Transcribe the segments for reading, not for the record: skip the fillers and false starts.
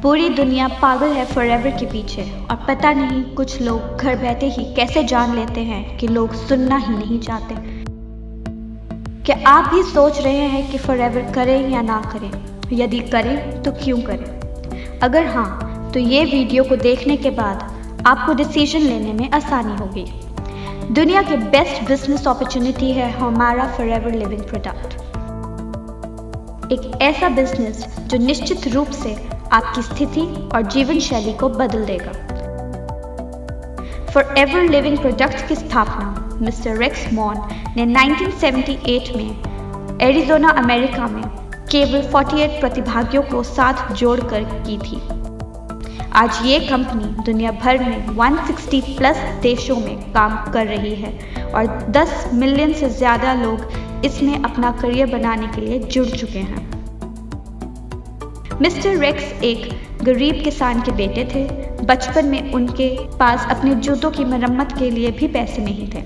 पूरी दुनिया पागल है फॉरएवर के पीछे और पता नहीं कुछ लोग घर बैठे ही कैसे जान लेते हैं कि लोग सुनना ही नहीं चाहते। क्या आप भी सोच रहे हैं कि फॉरएवर करें या ना करें? यदि करें तो क्यों करें? अगर हाँ तो ये वीडियो को देखने के बाद आपको डिसीजन लेने में आसानी होगी। दुनिया के बेस्ट बिजनेस अपॉर्चुनिटी है हमारा फॉरएवर लिविंग प्रोडक्ट। एक ऐसा बिजनेस जो निश्चित रूप से आपकी स्थिति और जीवन शैली को बदल देगा। फॉरएवर लिविंग प्रोडक्ट की स्थापना मिस्टर रेक्स मॉन ने 1978 में एरिज़ोना अमेरिका में केवल 48 प्रतिभागियों को साथ जोड़कर की थी। आज ये कंपनी दुनिया भर में 160 प्लस देशों में काम कर रही है और 10 मिलियन से ज़्यादा लोग इसमें अपना करियर बनाने के लिए जुड़ चुके हैं। मिस्टर रेक्स एक गरीब किसान के बेटे थे। बचपन में उनके पास अपने जूतों की मरम्मत के लिए भी पैसे नहीं थे।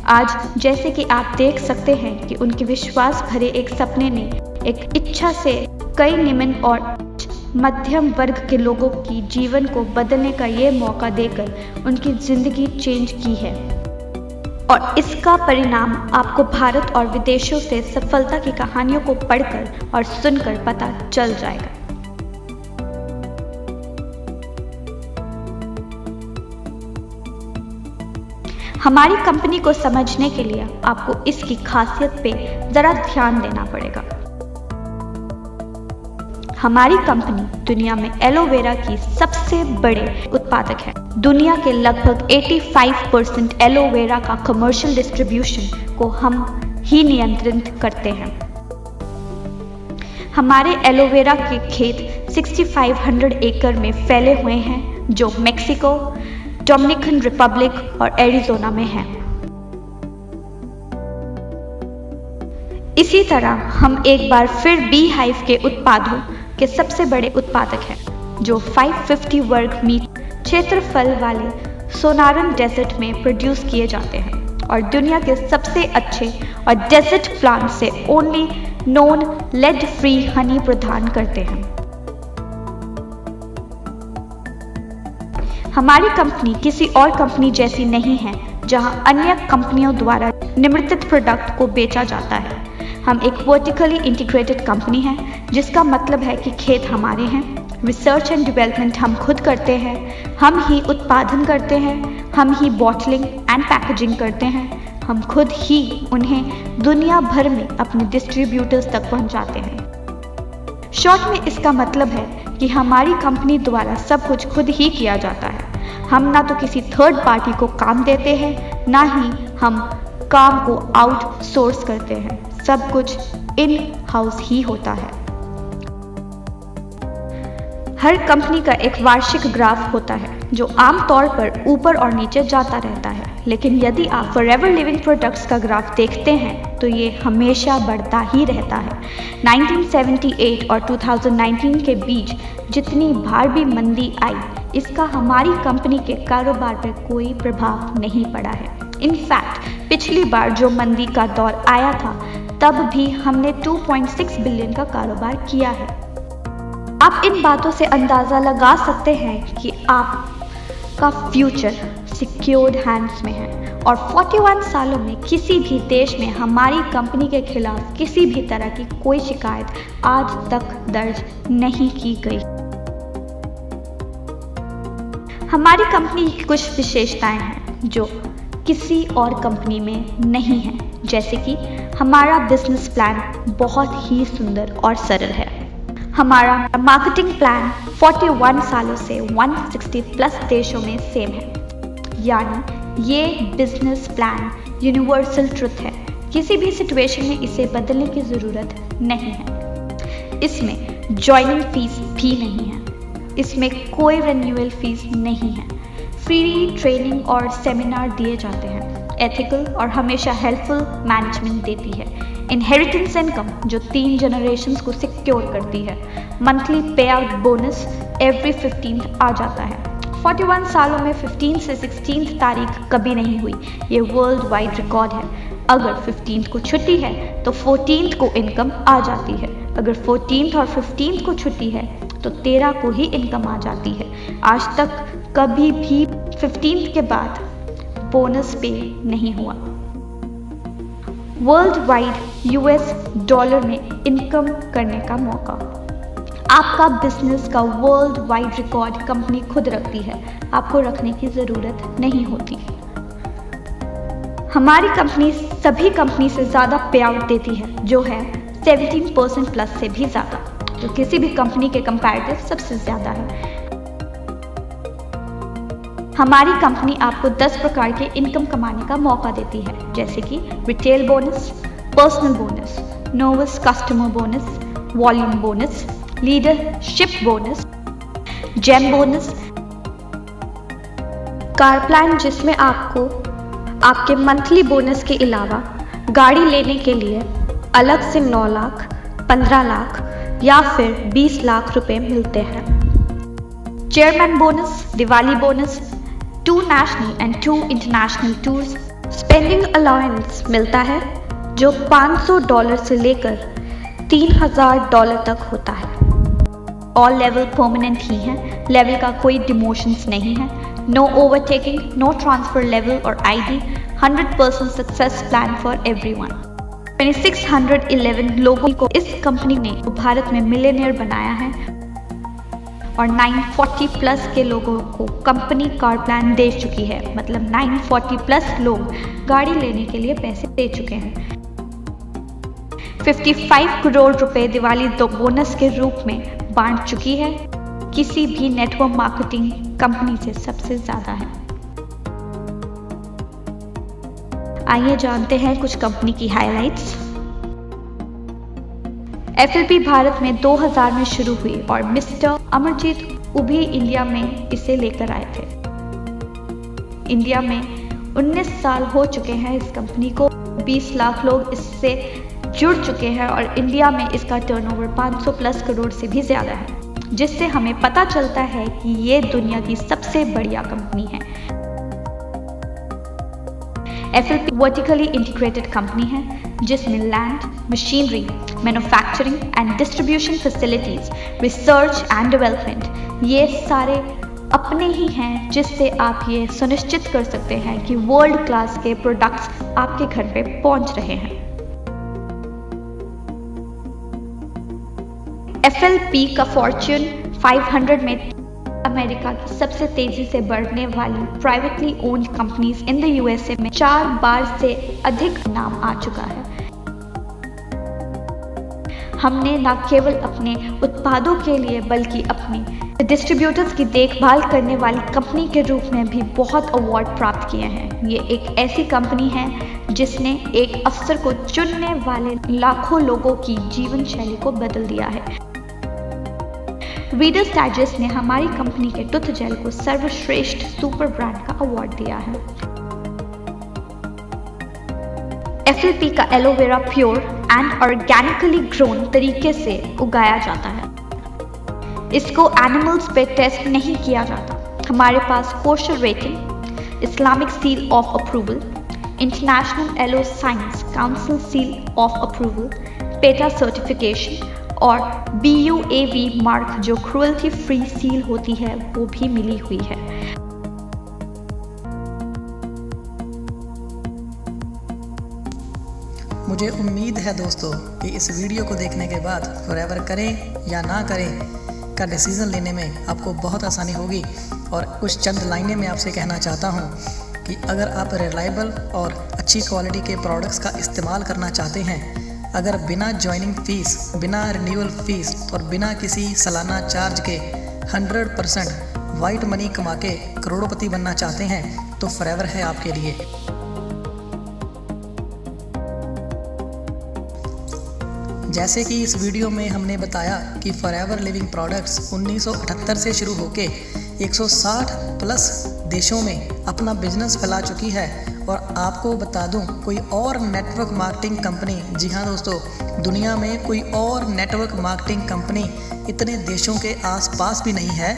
आज जैसे कि आप देख सकते हैं कि उनके विश्वास भरे एक सपने ने एक इच्छा से कई निम्न और मध्यम वर्ग के लोगों की जीवन को बदलने का ये मौका देकर उनकी जिंदगी चेंज की है और इसका परिणाम आपको भारत और विदेशों से सफलता की कहानियों को पढ़कर और सुनकर पता चल जाएगा। हमारी कंपनी को समझने के लिए आपको इसकी खासियत पे जरा ध्यान देना पड़ेगा। हमारी कंपनी दुनिया में एलोवेरा की सबसे बड़े उत्पादक है। दुनिया के लगभग 85% एलोवेरा का कमर्शियल डिस्ट्रीब्यूशन को हम ही नियंत्रित करते हैं। हमारे एलोवेरा के खेत 6500 एकड़ में फैले हुए हैं जो मेक्सिको, डोमिनिकन रिपब्लिक और एरिज़ोना में हैं। इसी तरह हम एक बार फिर बी हाइव के उत्पादों के सबसे बड़े उत्पादक हैं जो 550 वर्ग मीटर क्षेत्रफल वाले सोनारन डेजर्ट में प्रोड्यूस किए जाते हैं और दुनिया के सबसे अच्छे और डेजर्ट प्लांट से only non lead free honey प्रदान करते हैं। हमारी कंपनी किसी और कंपनी जैसी नहीं है जहां अन्य कंपनियों द्वारा निर्मित प्रोडक्ट को बेचा जाता है। हम एक वर्टिकली इंटीग्रेटेड कंपनी है जिसका मतलब है कि खेत हमारे हैं, रिसर्च एंड डेवलपमेंट हम खुद करते हैं, हम ही उत्पादन करते हैं, हम ही बॉटलिंग एंड पैकेजिंग करते हैं, हम खुद ही उन्हें दुनिया भर में अपने डिस्ट्रीब्यूटर्स तक पहुंचाते हैं। शॉर्ट में इसका मतलब है कि हमारी कंपनी द्वारा सब कुछ खुद ही किया जाता है। हम ना तो किसी थर्ड पार्टी को काम देते हैं, ना ही हम काम को आउटसोर्स करते हैं। सब कुछ इन हाउस ही होता है। हर कंपनी का एक वार्षिक ग्राफ होता है जो आमतौर पर ऊपर और नीचे जाता रहता है, लेकिन यदि आप फॉरएवर लिविंग प्रोडक्ट्स का ग्राफ देखते हैं तो ये हमेशा बढ़ता ही रहता है। 1978 और 2019 के बीच जितनी बार भी मंदी आई, इसका हमारी कंपनी के कारोबार पर कोई प्रभाव नहीं पड़ा है। इनफैक्ट पिछली बार जो मंदी का दौर आया था तब भी हमने 2.6 बिलियन का कारोबार किया है। आप इन बातों से अंदाज़ा लगा सकते हैं कि आपका फ्यूचर सिक्योर्ड हैंड्स में है और 41 सालों में किसी भी देश में हमारी कंपनी के खिलाफ किसी भी तरह की कोई शिकायत आज तक दर्ज नहीं की गई। हमारी कंपनी की कुछ विशेषताएं हैं जो किसी और कंपनी में नहीं है, जैसे कि हमारा बिजनेस प्लान बहुत ही सुंदर और सरल है। हमारा मार्केटिंग प्लान 41 सालों से 160 प्लस देशों में सेम है, यानी ये बिजनेस प्लान यूनिवर्सल ट्रुथ है। किसी भी सिचुएशन में इसे बदलने की ज़रूरत नहीं है। इसमें ज्वाइनिंग फीस भी नहीं है, इसमें कोई रिन्यूअल फीस नहीं है। फ्री ट्रेनिंग और सेमिनार दिए जाते हैं। एथिकल और हमेशा हेल्पफुल मैनेजमेंट देती है। इनहेरिटेंस इनकम जो 3 जनरेशन्स को सिक्योर करती है। मंथली पे आउट बोनस एवरी 15th आ जाता है। 41 सालों में 15 से 16 तारीख कभी नहीं हुई, ये वर्ल्ड वाइड रिकॉर्ड है। अगर 15 को छुट्टी है तो 14 को इनकम आ जाती है। अगर 14 और 15 को छुट्टी है तो 13 को ही इनकम आ जाती है। आज तक कभी भी 15th के बाद बोनस पे नहीं हुआ। वर्ल्ड वाइड US डॉलर में इनकम करने का मौका। आपका बिजनेस का वर्ल्ड वाइड रिकॉर्ड कंपनी खुद रखती है, आपको रखने की ज़रूरत नहीं होती। हमारी कंपनी सभी कंपनी से ज़्यादा पे आउट देती है, जो है 17% प्लस से भी ज़्यादा, जो किसी भी कंपनी के कंपैरेटिव सबसे ज़्यादा है। हमारी कंपनी आपको 10 प्रकार के इनकम कमाने का मौका देती है, जैसे कि retail bonus, personal bonus, novice customer bonus, volume bonus, leadership bonus, gem bonus, car plan जिसमें आपको आपके मंथली बोनस के अलावा गाड़ी लेने के लिए अलग से 9 लाख, 15 लाख या फिर 20 लाख रुपए मिलते हैं। Chairman bonus, Diwali bonus, 2 national and 2 international tours, spending allowance मिलता है जो $500 से लेकर $3000 तक होता है। ऑल लेवल परमानेंट ही हैं, लेवल का कोई डिमोशंस नहीं है। No overtaking, no transfer level और ID, 100% success plan for everyone. 2611 लोगों को इस कंपनी ने भारत में मिलियनियर बनाया है और 940 प्लस के लोगों को कंपनी कार प्लान दे चुकी है। मतलब 940 प्लस लोग गाड़ी लेने के लिए पैसे दे चुके हैं। 55 करोड़ रुपए दिवाली तो बोनस के रूप में बांट चुकी है, किसी भी नेटवर्क मार्केटिंग कंपनी से सबसे ज्यादा है। आइए जानते हैं कुछ कंपनी की हाइलाइट्स। FLP भारत में 2000 में शुरू हुई और मिस्टर अमरजीत उभी इंडिया में इसे लेकर आए थे। इंडिया में 19 साल हो चुके हैं इस कंपनी को, 20 लाख लोग इससे जुड़ चुके हैं और इंडिया में इसका टर्नओवर 500 प्लस करोड़ से भी ज़्यादा है, जिससे हमें पता चलता है कि ये दुनिया की सबसे बढ़िया कंपनी है। FLP वर्टिकली इंटीग्रेटेड कंपनी है जिसमें land, machinery, manufacturing and distribution facilities, research and development ये सारे अपने ही हैं, जिससे आप ये सुनिश्चित कर सकते हैं कि वर्ल्ड क्लास के प्रोडक्ट्स आपके घर पे पहुंच रहे हैं। FLP का फॉर्च्यून 500 में अमेरिका की सबसे तेजी से बढ़ने वाली privately owned companies in the USA में 4 बार से अधिक नाम आ चुका है। हमने न केवल अपने उत्पादों के लिए बल्कि अपने डिस्ट्रीब्यूटर्स की देखभाल करने वाली कंपनी के रूप में भी बहुत अवार्ड प्राप्त किए हैं। ये एक ऐसी कंपनी है जिसने एक अफसर को चुनने वाले लाखों लोगों की जीवन शैली को बदल दिया है। रीडर्स डाइजेस्ट ने हमारी कंपनी के टूथ जेल को सर्वश्रेष्ठ सुपर ब्रांड का अवार्ड दिया है। FLP का aloe vera pure and organically grown तरीके से उगाया जाता है। इसको एनिमल्स पे टेस्ट नहीं किया जाता। हमारे पास kosher rating, Islamic seal of approval, international aloe science council seal of approval, PETA certification और BUAV मार्क जो क्रुएल्टी फ्री सील होती है वो भी मिली हुई है। मुझे उम्मीद है दोस्तों कि इस वीडियो को देखने के बाद फॉरएवर करें या ना करें का डिसीज़न लेने में आपको बहुत आसानी होगी। और कुछ चंद लाइनें मैं आपसे कहना चाहता हूँ कि अगर आप रिलायबल और अच्छी क्वालिटी के प्रोडक्ट्स का इस्तेमाल करना चाहते हैं, अगर बिना ज्वाइनिंग फ़ीस, बिना रिन्यूअल फ़ीस और बिना किसी सालाना चार्ज के 100% वाइट मनी कमा के करोड़पति बनना चाहते हैं तो फॉरएवर है आपके लिए। जैसे कि इस वीडियो में हमने बताया कि फॉरएवर लिविंग प्रोडक्ट्स 1978 से शुरू होके 160 प्लस देशों में अपना बिजनेस फैला चुकी है। और आपको बता दूं, कोई और नेटवर्क मार्केटिंग कंपनी, जी हाँ दोस्तों, दुनिया में कोई और नेटवर्क मार्केटिंग कंपनी इतने देशों के आसपास भी नहीं है।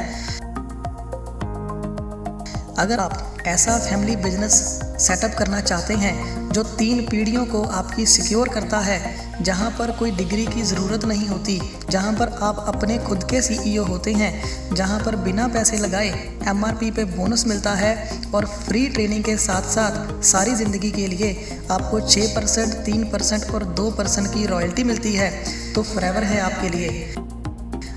अगर आप ऐसा फैमिली बिजनेस सेटअप करना चाहते हैं जो 3 पीढ़ियों को आपकी सिक्योर करता है, जहां पर कोई डिग्री की ज़रूरत नहीं होती, जहां पर आप अपने खुद के CEO होते हैं, जहां पर बिना पैसे लगाए MRP पे बोनस मिलता है और फ्री ट्रेनिंग के साथ साथ सारी ज़िंदगी के लिए आपको 6%, 3% और 2% की रॉयल्टी मिलती है, तो फॉरएवर है आपके लिए।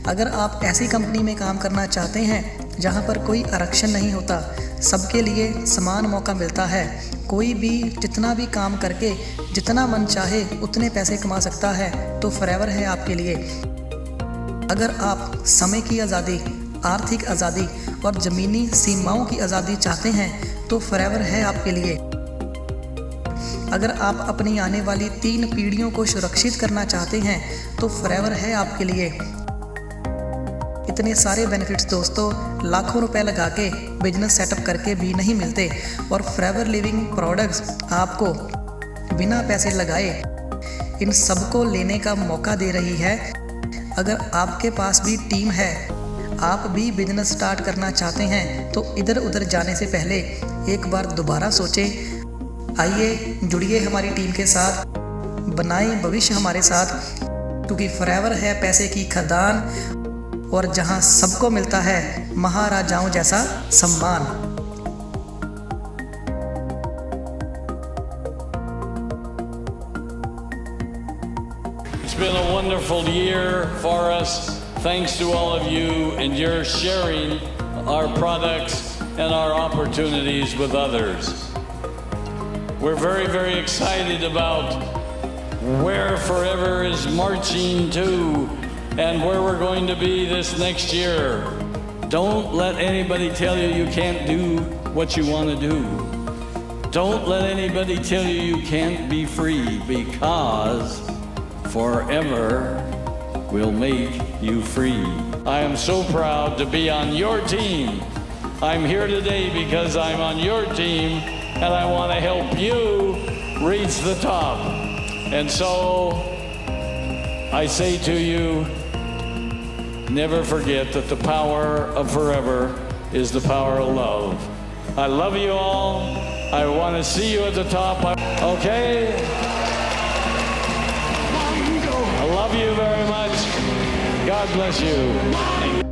अगर आप ऐसी कंपनी में काम करना चाहते हैं जहां पर कोई आरक्षण नहीं होता, सबके लिए समान मौका मिलता है, कोई भी जितना भी काम करके जितना मन चाहे उतने पैसे कमा सकता है, तो फॉरएवर है आपके लिए। अगर आप समय की आज़ादी, आर्थिक आज़ादी और ज़मीनी सीमाओं की आज़ादी चाहते हैं तो फॉरएवर है आपके लिए। अगर आप अपनी आने वाली 3 पीढ़ियों को सुरक्षित करना चाहते हैं तो फॉरएवर है आपके लिए। इतने सारे बेनिफिट्स दोस्तों लाखों रुपए लगा के बिजनेस सेटअप करके भी नहीं मिलते, और फॉरएवर लिविंग प्रोडक्ट्स आपको बिना पैसे लगाए इन सबको लेने का मौका दे रही है। अगर आपके पास भी टीम है, आप भी बिजनेस स्टार्ट करना चाहते हैं, तो इधर उधर जाने से पहले एक बार दोबारा सोचें। आइए जुड़िए हमारी टीम के साथ, बनाएं भविष्य हमारे साथ, क्योंकि फॉरएवर है पैसे की खदान और जहां सबको मिलता है महाराजाओं जैसा सम्मान। It's been a wonderful year for us. Thanks to all of you and your sharing our products and our opportunities with others. We're very, very excited about where Forever is marching to and where we're going to be this next year. Don't let anybody tell you you can't do what you want to do. Don't let anybody tell you you can't be free, because Forever will make you free. I am so proud to be on your team. I'm here today because I'm on your team and I want to help you reach the top. And so I say to you, never forget that the power of Forever is the power of love. I love you all. I want to see you at the top. Okay? I love you very much. God bless you.